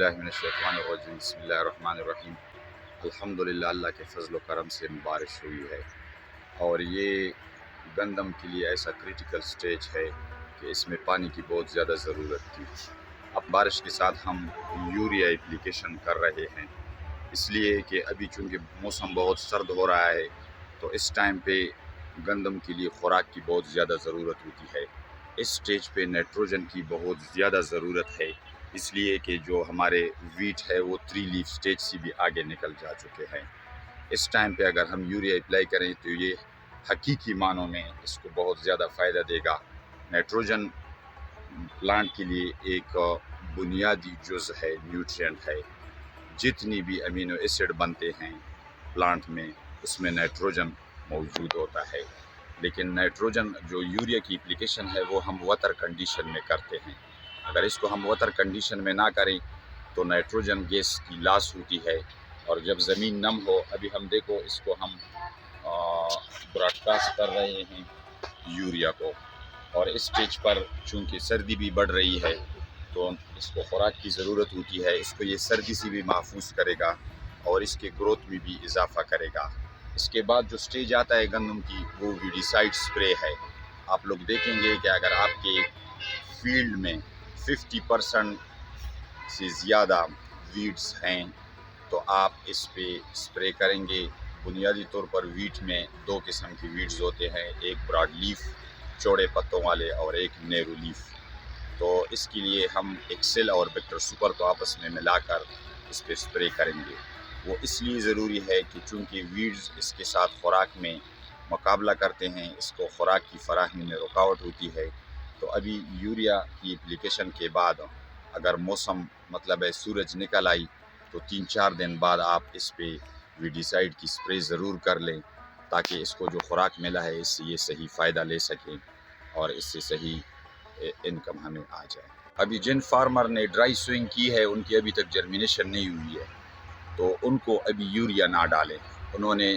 باللہ من الشیطان الرجیم بسم اللہ الرحمن الرحیم۔ الحمدللہ اللہ کے فضل و کرم سے بارش ہوئی ہے اور یہ گندم کے لیے ایسا کریٹیکل سٹیج ہے کہ اس میں پانی کی بہت زیادہ ضرورت تھی۔ اب بارش کے ساتھ ہم یوریا اپلیکیشن کر رہے ہیں، اس لیے کہ ابھی چونکہ موسم بہت سرد ہو رہا ہے تو اس ٹائم پہ گندم کے لیے خوراک کی بہت زیادہ ضرورت ہوتی ہے۔ اس سٹیج پہ نائٹروجن کی بہت زیادہ ضرورت ہے، اس لیے کہ جو ہمارے ویٹ ہے وہ 3 لیف سٹیج سے بھی آگے نکل جا چکے ہیں۔ اس ٹائم پہ اگر ہم یوریا اپلائی کریں تو یہ حقیقی معنوں میں اس کو بہت زیادہ فائدہ دے گا۔ نائٹروجن پلانٹ کے لیے ایک بنیادی جز ہے، نیوٹرینٹ ہے۔ جتنی بھی امینو ایسڈ بنتے ہیں پلانٹ میں اس میں نائٹروجن موجود ہوتا ہے، لیکن نائٹروجن جو یوریا کی اپلیکیشن ہے وہ ہم واٹر کنڈیشن میں کرتے ہیں۔ اگر اس کو ہم واٹر کنڈیشن میں نہ کریں تو نائٹروجن گیس کی لاس ہوتی ہے، اور جب زمین نم ہو، ابھی ہم دیکھو اس کو ہم براڈ کاسٹ کر رہے ہیں یوریا کو، اور اس سٹیج پر چونکہ سردی بھی بڑھ رہی ہے تو اس کو خوراک کی ضرورت ہوتی ہے۔ اس کو یہ سردی سے بھی محفوظ کرے گا اور اس کے گروتھ میں بھی اضافہ کرے گا۔ اس کے بعد جو سٹیج آتا ہے گندم کی وہ ویڈیسائڈ سپرے ہے۔ آپ لوگ دیکھیں گے کہ اگر آپ کے فیلڈ میں 50% سے زیادہ ویڈز ہیں تو آپ اس پہ سپرے کریں گے۔ بنیادی طور پر ویٹ میں 2 قسم کی ویڈز ہوتے ہیں، ایک براڈ لیف چوڑے پتوں والے اور ایک نیرو لیف۔ تو اس کے لیے ہم ایکسل اور ویکٹر سپر کو آپس میں ملا کر اس پہ سپرے کریں گے۔ وہ اس لیے ضروری ہے کہ چونکہ ویڈز اس کے ساتھ خوراک میں مقابلہ کرتے ہیں، اس کو خوراک کی فراہمی میں رکاوٹ ہوتی ہے۔ تو ابھی یوریا کی اپلیکیشن کے بعد اگر موسم مطلب ہے سورج نکل آئی تو 3-4 دن بعد آپ اس پہ ویڈیسائڈ کی سپرے ضرور کر لیں، تاکہ اس کو جو خوراک ملا ہے اس سے یہ صحیح فائدہ لے سکیں اور اس سے صحیح انکم ہمیں آ جائے۔ ابھی جن فارمر نے ڈرائی سوئنگ کی ہے ان کی ابھی تک جرمینیشن نہیں ہوئی ہے تو ان کو ابھی یوریا نہ ڈالیں۔ انہوں نے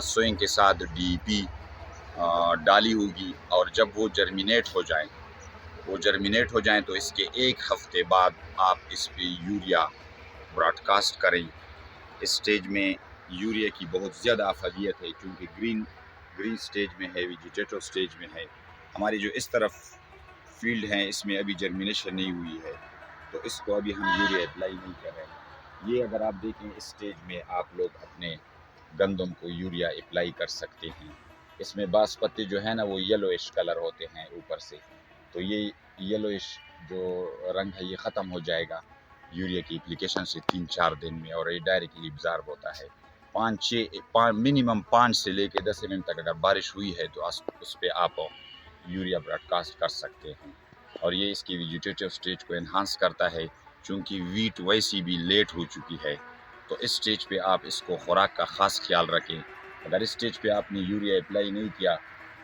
سوئنگ کے ساتھ ڈی پی ڈالی ہوگی، اور جب وہ جرمینیٹ ہو جائیں تو اس کے 1 ہفتے بعد آپ اس پہ یوریا براڈ کاسٹ کریں۔ اس سٹیج میں یوریا کی بہت زیادہ افادیت ہے، چونکہ گرین سٹیج میں ہے، ویجیٹیٹو سٹیج میں ہے۔ ہماری جو اس طرف فیلڈ ہیں اس میں ابھی جرمینیشن نہیں ہوئی ہے تو اس کو ابھی ہم یوریا اپلائی نہیں کر رہے ہیں۔ یہ اگر آپ دیکھیں اس سٹیج میں آپ لوگ اپنے گندم کو یوریا اپلائی کر سکتے ہیں۔ اس میں بعض پتے جو ہیں نا وہ یلوئش کلر ہوتے ہیں اوپر سے، تو یہ یلوئش جو رنگ ہے یہ ختم ہو جائے گا یوریا کی اپلیکیشن سے 3-4 دن میں، اور یہ ڈائریکٹلی ابزارب ہوتا ہے۔ منیمم 5 سے لے کے 10 منٹ تک اگر بارش ہوئی ہے تو اس پہ آپ یوریا براڈ کاسٹ کر سکتے ہیں، اور یہ اس کی ویجیٹیٹو سٹیج کو انہانس کرتا ہے۔ چونکہ ویٹ ویسی بھی لیٹ ہو چکی ہے تو اس سٹیج پہ آپ اس کو خوراک کا خاص خیال رکھیں۔ اگر اس سٹیج پہ آپ نے یوریا اپلائی نہیں کیا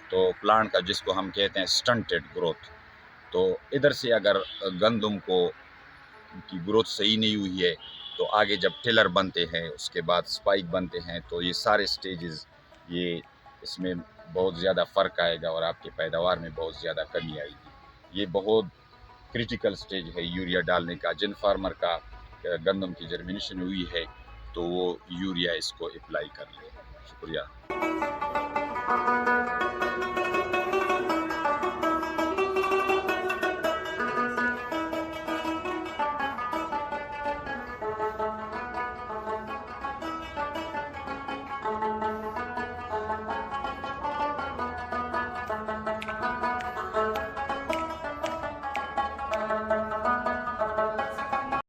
تو پلانٹ کا جس کو ہم کہتے ہیں سٹنٹڈ گروتھ، تو ادھر سے اگر گندم کی گروتھ صحیح نہیں ہوئی ہے تو آگے جب ٹلر بنتے ہیں اس کے بعد سپائک بنتے ہیں تو یہ سارے سٹیجز یہ اس میں بہت زیادہ فرق آئے گا اور آپ کی پیداوار میں بہت زیادہ کمی آئے گی۔ یہ بہت کریٹیکل سٹیج ہے یوریا ڈالنے کا۔ جن فارمر کا گندم کی جرمینیشن ہوئی ہے تو وہ یوریا اس کو اپلائی کر لے۔ شکریہ۔